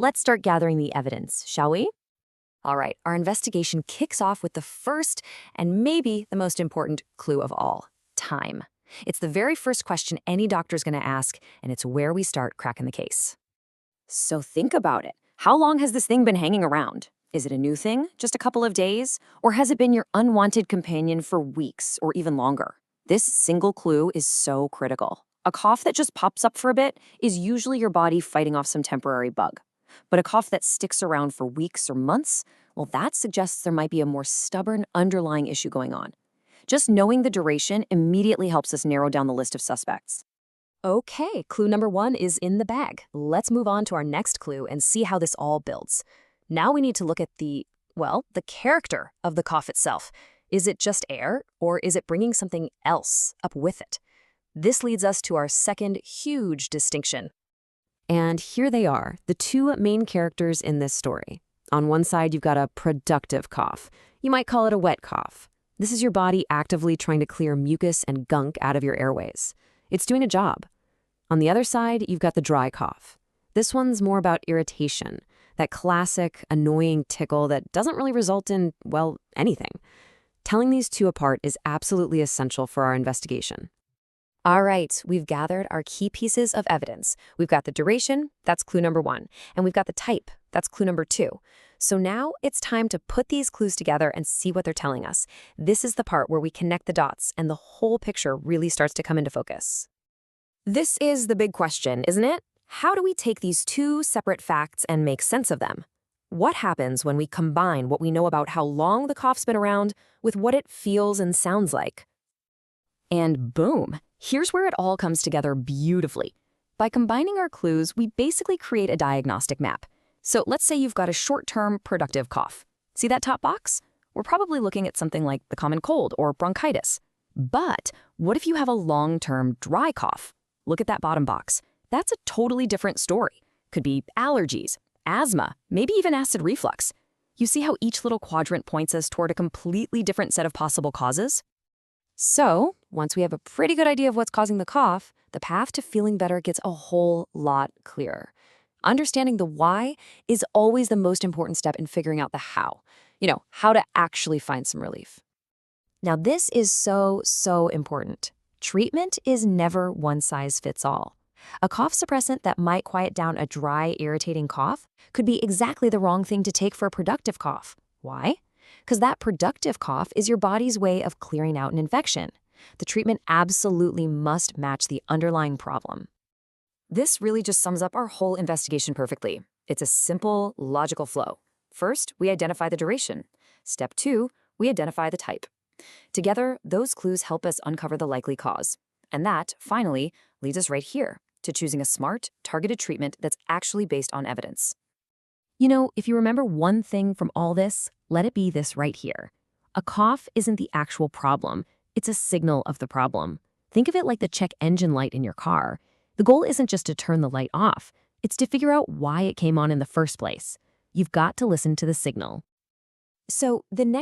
Let's start gathering the evidence, shall we? All right, our investigation kicks off with the first and maybe the most important clue of all, time. It's the very first question any doctor's going to ask, and it's where we start cracking the case. So think about it. How long has this thing been hanging around? Is it a new thing, just a couple of days? Or has it been your unwanted companion for weeks or even longer? This single clue is so critical. A cough that just pops up for a bit is usually your body fighting off some temporary bug. But a cough that sticks around for weeks or months, well, that suggests there might be a more stubborn underlying issue going on. Just knowing the duration immediately helps us narrow down the list of suspects. Okay, clue number 1 is in the bag. Let's move on to our next clue and see how this all builds. Now we need to look at the character of the cough itself. Is it just air, or is it bringing something else up with it? This leads us to our second huge distinction. And here they are, the two main characters in this story. On one side, you've got a productive cough. You might call it a wet cough. This is your body actively trying to clear mucus and gunk out of your airways. It's doing a job. On the other side, you've got the dry cough. This one's more about irritation, that classic, annoying tickle that doesn't really result in, well, anything. Telling these two apart is absolutely essential for our investigation. All right, we've gathered our key pieces of evidence. We've got the duration, that's clue number 1, and we've got the type, that's clue number 2. So now it's time to put these clues together and see what they're telling us. This is the part where we connect the dots and the whole picture really starts to come into focus. This is the big question, isn't it? How do we take these two separate facts and make sense of them? What happens when we combine what we know about how long the cough's been around with what it feels and sounds like? And boom, here's where it all comes together beautifully. By combining our clues, we basically create a diagnostic map. So let's say you've got a short-term productive cough. See that top box? We're probably looking at something like the common cold or bronchitis. But what if you have a long-term dry cough? Look at that bottom box. That's a totally different story. Could be allergies, asthma, maybe even acid reflux. You see how each little quadrant points us toward a completely different set of possible causes? So, once we have a pretty good idea of what's causing the cough, the path to feeling better gets a whole lot clearer. Understanding the why is always the most important step in figuring out the how. How to actually find some relief. Now, this is so important. Treatment is never one size fits all. A cough suppressant that might quiet down a dry, irritating cough could be exactly the wrong thing to take for a productive cough. Why? Because that productive cough is your body's way of clearing out an infection. The treatment absolutely must match the underlying problem. This really just sums up our whole investigation perfectly. It's a simple, logical flow. First, we identify the duration. Step 2, we identify the type. Together, those clues help us uncover the likely cause. And that, finally, leads us right here to choosing a smart, targeted treatment that's actually based on evidence. If you remember one thing from all this, let it be this right here. A cough isn't the actual problem. It's a signal of the problem. Think of it like the check engine light in your car. The goal isn't just to turn the light off. It's to figure out why it came on in the first place. You've got to listen to the signal. So the next